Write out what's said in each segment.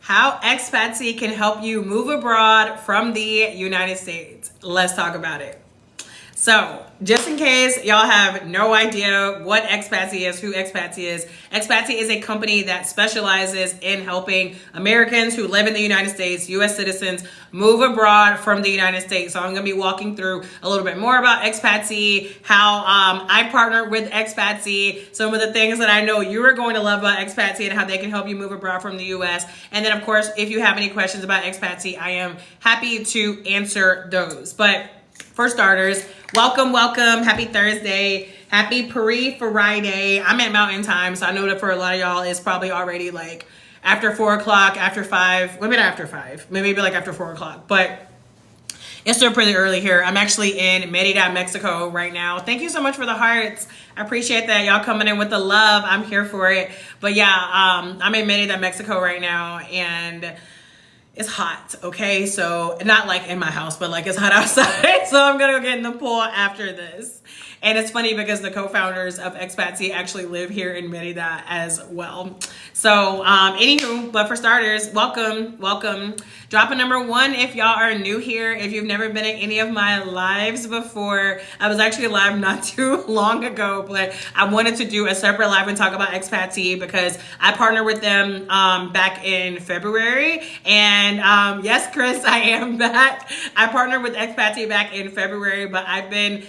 How Expatsi can help you move abroad from the United States. Let's talk about it. So, just in case y'all have no idea what Expatsi is, who Expatsi is a company that specializes in helping Americans who live in the United States, U.S. citizens, move abroad from the United States. So I'm going to be walking through a little bit more about Expatsi, how I partner with Expatsi, some of the things that I know you are going to love about Expatsi and how they can help you move abroad from the U.S. And then, of course, if you have any questions about Expatsi, I am happy to answer those. But for starters, welcome. Happy Thursday. Happy Friday. I'm at Mountain Time, so I know that for a lot of y'all, it's probably already like after 4 o'clock, after 5, maybe not after 5, maybe like after 4 o'clock, but it's still pretty early here. I'm actually in Merida, Mexico right now. Thank you so much for the hearts. I appreciate that. Y'all coming in with the love. I'm here for it. But yeah, I'm in Merida, Mexico right now, and it's hot, okay? So not like in my house, but like it's hot outside. So I'm gonna go get in the pool after this. And it's funny because the co-founders of Expatsi actually live here in Merida as well. So anywho, but for starters, welcome. Drop a number 1 if y'all are new here. If you've never been in any of my lives before, I was actually live not too long ago, but I wanted to do a separate live and talk about Expatsi because I partnered with them back in February. And yes, Chris, I am back. I partnered with Expatsi back in February, but I've been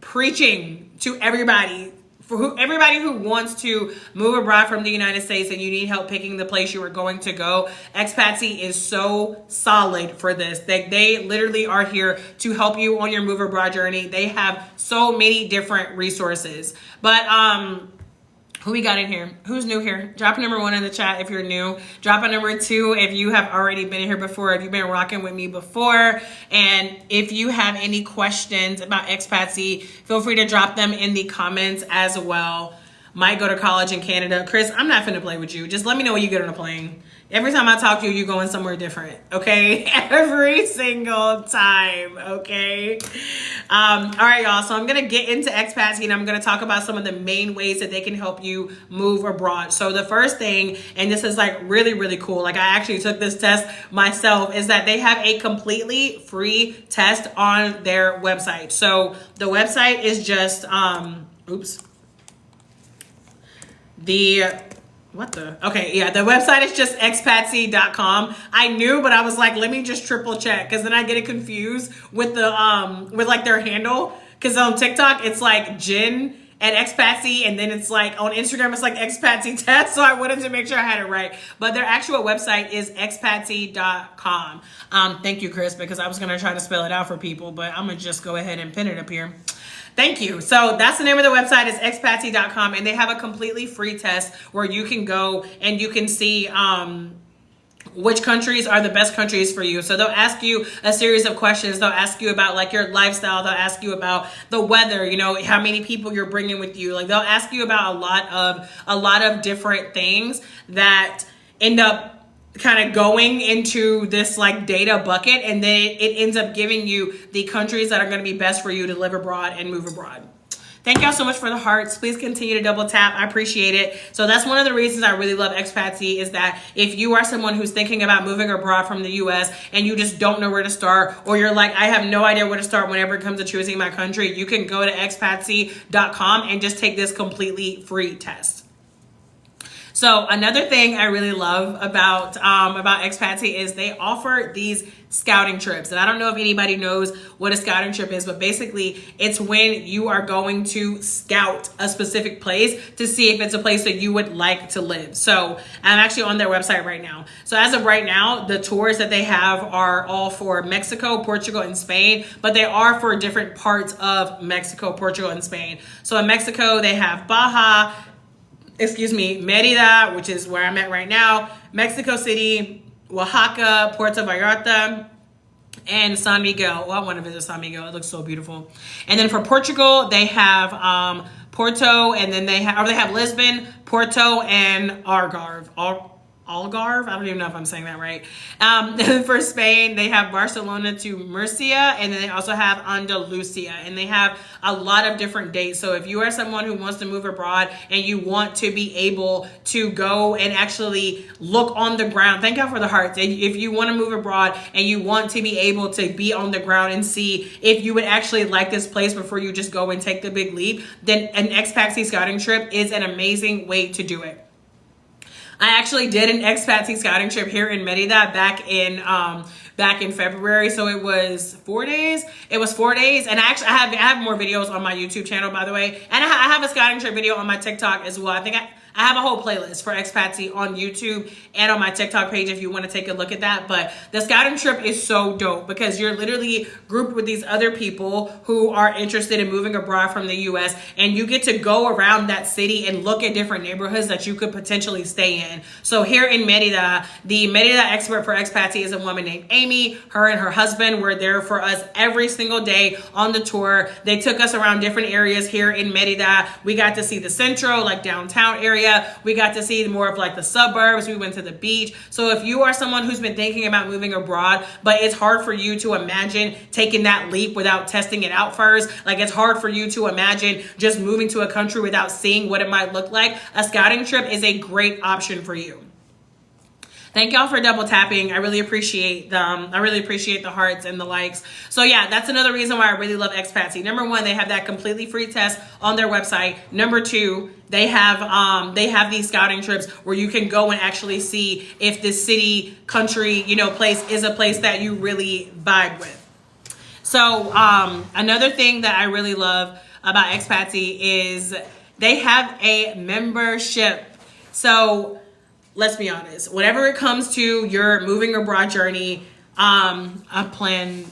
preaching to everybody who wants to move abroad from the United States and you need help picking the place you are going to go. Expatsi is so solid for this. They literally are here to help you on your move abroad journey. They have so many different resources. But who we got in here? Who's new here? Drop a number 1 in the chat if you're new. Drop a number 2 if you have already been here before, if you've been rocking with me before. And if you have any questions about Expatsi, feel free to drop them in the comments as well. Might go to college in Canada. Chris, I'm not finna play with you. Just let me know when you get on a plane. Every time I talk to you, you're going somewhere different, okay? Every single time, okay? All right, y'all. So I'm going to get into Expatsi and I'm going to talk about some of the main ways that they can help you move abroad. So the first thing, and this is like really, really cool. Like I actually took this test myself, is that they have a completely free test on their website. So the website is just, the website is just expatsi.com. I knew, but I was like, let me just triple check, because then I get it confused with the with like their handle, because on TikTok it's like Jen and Expatsi, and then it's like on Instagram it's like Expatsi test. So I wanted to make sure I had it right, but their actual website is expatsi.com. Thank you, Chris, because I was gonna try to spell it out for people, but I'm gonna just go ahead and pin it up here. Thank you. So that's the name of the website, is expatsi.com, and they have a completely free test where you can go and you can see which countries are the best countries for you. So they'll ask you a series of questions. They'll ask you about like your lifestyle. They'll ask you about the weather, you know, how many people you're bringing with you. Like they'll ask you about a lot of different things that end up kind of going into this like data bucket, and then it ends up giving you the countries that are going to be best for you to live abroad and move abroad. Thank y'all so much for the hearts. Please continue to double tap. I appreciate it. So that's one of the reasons I really love Expatsi, is that if you are someone who's thinking about moving abroad from the US and you just don't know where to start, or you're like, I have no idea where to start whenever it comes to choosing my country, you can go to expatsi.com and just take this completely free test. So another thing I really love about Expatsi is they offer these scouting trips. And I don't know if anybody knows what a scouting trip is, but basically it's when you are going to scout a specific place to see if it's a place that you would like to live. So I'm actually on their website right now. So as of right now, the tours that they have are all for Mexico, Portugal, and Spain, but they are for different parts of Mexico, Portugal, and Spain. So in Mexico, they have Merida, which is where I'm at right now, Mexico City, Oaxaca, Puerto Vallarta, and San Miguel. Well, I want to visit San Miguel. It looks so beautiful. And then for Portugal, they have Porto, and then they have Lisbon, Porto, and Algarve. Algarve. I don't even know if I'm saying that right. For Spain, they have Barcelona to Murcia, and then they also have Andalusia, and they have a lot of different dates. So if you are someone who wants to move abroad and you want to be able to go and actually look on the ground, thank God for the hearts. If you want to move abroad and you want to be able to be on the ground and see if you would actually like this place before you just go and take the big leap, then an Expatsi scouting trip is an amazing way to do it. I actually did an Expatsi scouting trip here in Merida back in February. So it was 4 days. It was 4 days. And I have more videos on my YouTube channel, by the way. And I have a scouting trip video on my TikTok as well. I think I have a whole playlist for Expatsi on YouTube and on my TikTok page if you want to take a look at that. But the scouting trip is so dope because you're literally grouped with these other people who are interested in moving abroad from the US, and you get to go around that city and look at different neighborhoods that you could potentially stay in. So here in Merida, the Merida expert for Expatsi is a woman named Amy. Her and her husband were there for us every single day on the tour. They took us around different areas here in Merida. We got to see the centro, like downtown area. We got to see more of like the suburbs. We went to the beach. So if you are someone who's been thinking about moving abroad, but it's hard for you to imagine taking that leap without testing it out first, like it's hard for you to imagine just moving to a country without seeing what it might look like, a scouting trip is a great option for you. Thank y'all for double tapping. I really appreciate them. I really appreciate the hearts and the likes. So yeah, that's another reason why I really love Expatsi. Number one, they have that completely free test on their website. Number two, they have these scouting trips where you can go and actually see if this city, country, place is a place that you really vibe with. So another thing that I really love about Expatsi is they have a membership. So let's be honest, whenever it comes to your moving abroad journey, I planned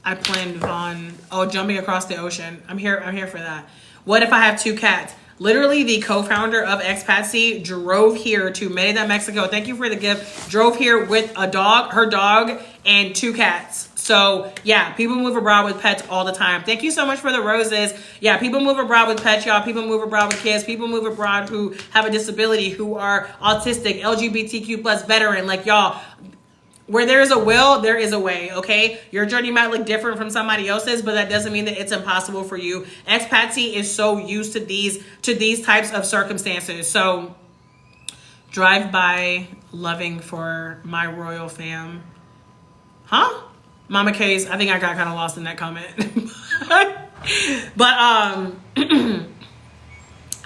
on jumping across the ocean. I'm here for that. What if I have 2 cats? Literally, the co-founder of Expatsi drove here to Merida, Mexico. Thank you for the gift. Drove here with her dog, and 2 cats. So yeah, people move abroad with pets all the time. Thank you so much for the roses. Yeah, people move abroad with pets, y'all. People move abroad with kids. People move abroad who have a disability, who are autistic, LGBTQ plus veteran. Like y'all, where there is a will, there is a way, okay? Your journey might look different from somebody else's, but that doesn't mean that it's impossible for you. Expatsi is so used to these types of circumstances. So drive by loving for my royal fam. Huh? Mama K's, I think I got kind of lost in that comment. But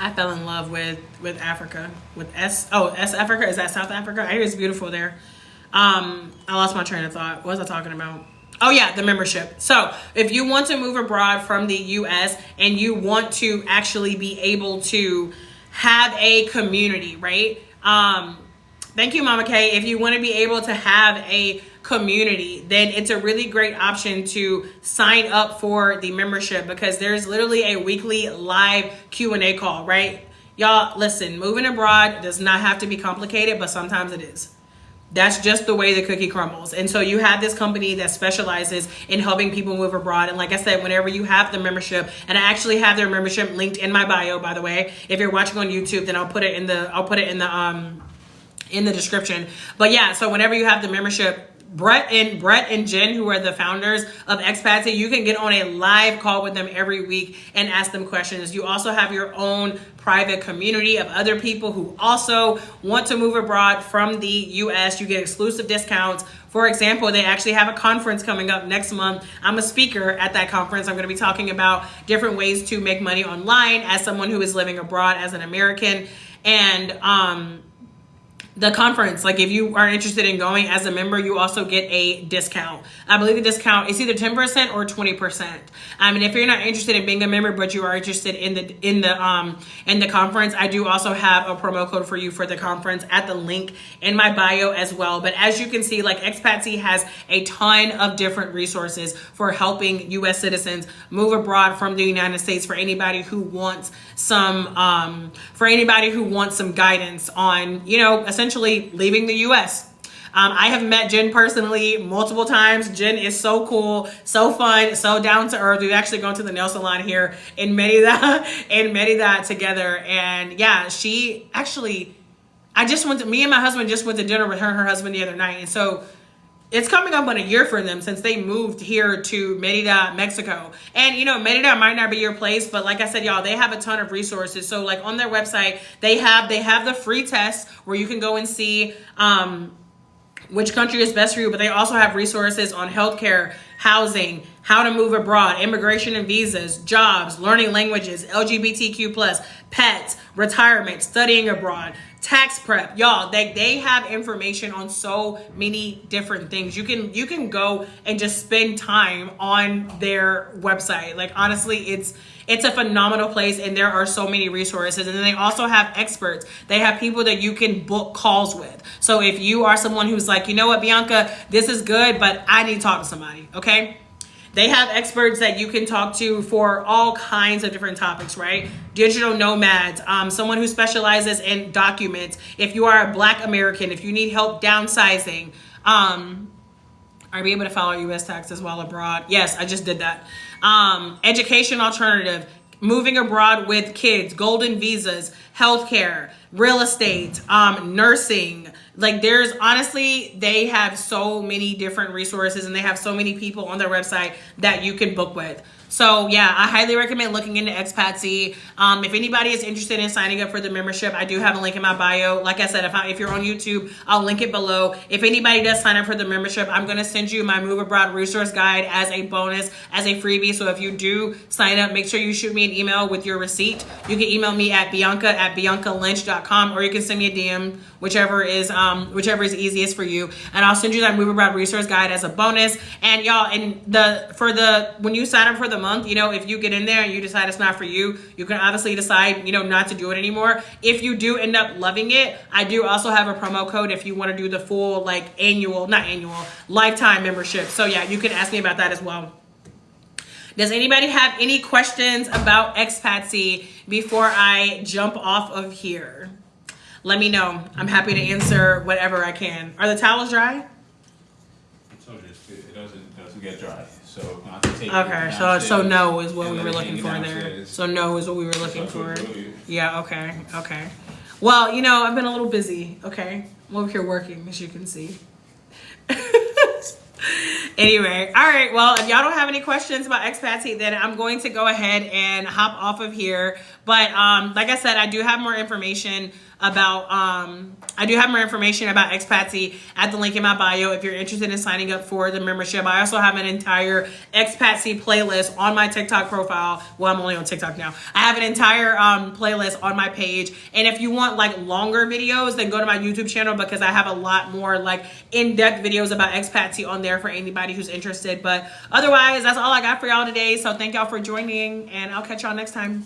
I fell in love with Africa, with S Africa. Is that South Africa? I hear it's beautiful there. I lost my train of thought. What was I talking about? Oh yeah, the membership. So if you want to move abroad from the US and you want to actually be able to have a community, right? Thank you, Mama K. If you want to be able to have a community, then it's a really great option to sign up for the membership, because there's literally a weekly live Q&A call, right? Y'all, listen, moving abroad does not have to be complicated, but sometimes it is. That's just the way the cookie crumbles. And so you have this company that specializes in helping people move abroad. And like I said, whenever you have the membership, and I actually have their membership linked in my bio, by the way. If you're watching on YouTube, then I'll put it in the description. But yeah, so whenever you have the membership, Brett and Jen, who are the founders of Expatsi, you can get on a live call with them every week and ask them questions. You also have your own private community of other people who also want to move abroad from the US. You get exclusive discounts. For example, they actually have a conference coming up next month. I'm a speaker at that conference. I'm going to be talking about different ways to make money online as someone who is living abroad as an American. And the conference, like if you are interested in going as a member, you also get a discount. I believe the discount is either 10% or 20%. And if you're not interested in being a member, but you are interested in the conference, I do also have a promo code for you for the conference at the link in my bio as well. But as you can see, like Expatsi has a ton of different resources for helping US citizens move abroad from the United States, for anybody who wants some guidance on, essentially leaving the US. I have met Jen personally multiple times. Jen is so cool, so fun, so down to earth. We've actually gone to the nail salon here in Merida together. And yeah, she actually, me and my husband just went to dinner with her and her husband the other night. And so it's coming up on a year for them since they moved here to Merida, Mexico. And you know, Merida might not be your place, but like I said, y'all, they have a ton of resources. So like on their website, they have the free test where you can go and see which country is best for you, but they also have resources on healthcare, housing, how to move abroad, immigration and visas, jobs, learning languages, LGBTQ+, pets, retirement, studying abroad, tax prep. Y'all, they have information on so many different things. You can go and just spend time on their website. Like honestly, it's a phenomenal place, and there are so many resources. And then they also have experts. They have people that you can book calls with. So if you are someone who's like, you know what, Bianca, this is good, but I need to talk to somebody, okay? They have experts that you can talk to for all kinds of different topics, right? Digital nomads, someone who specializes in documents. If you are a Black American, if you need help downsizing, are you able to file U.S. taxes while abroad? Yes, I just did that. Education alternative, moving abroad with kids, golden visas, healthcare, real estate, nursing. Like there's honestly, they have so many different resources, and they have so many people on their website that you can book with. So yeah, I highly recommend looking into Expatsi. If anybody is interested in signing up for the membership, I do have a link in my bio. Like I said, if you're on YouTube, I'll link it below. If anybody does sign up for the membership, I'm going to send you my Move Abroad resource guide as a bonus, as a freebie. So if you do sign up, make sure you shoot me an email with your receipt. You can email me at bianca@biancalynch.com, or you can send me a DM, whichever is easiest for you. And I'll send you that Move Abroad resource guide as a bonus. And y'all, when you sign up for the month, you know, if you get in there and you decide it's not for you, you can obviously decide, you know, not to do it anymore. If you do end up loving it, I do also have a promo code if you want to do the full like lifetime membership. So yeah, you can ask me about that as well. Does anybody have any questions about Expatsi before I jump off of here? Let me know. I'm happy to answer whatever I can. Are the towels dry? I told you it doesn't get dry. So I can take okay, so no is what we were looking for there. So no is what we were looking for. Yeah, okay. Well, you know, I've been a little busy, okay? I'm over here working, as you can see. Anyway, all right, well, if y'all don't have any questions about Expatsi, then I'm going to go ahead and hop off of here. But like I said, I do have more information about Expatsi at the link in my bio if you're interested in signing up for the membership. I also have an entire Expatsi playlist on my TikTok profile. Well, I'm only on TikTok now. I have an entire playlist on my page. And if you want like longer videos, then go to my YouTube channel, because I have a lot more like in-depth videos about Expatsi on there for anybody who's interested. But otherwise, that's all I got for y'all today. So thank y'all for joining, and I'll catch y'all next time.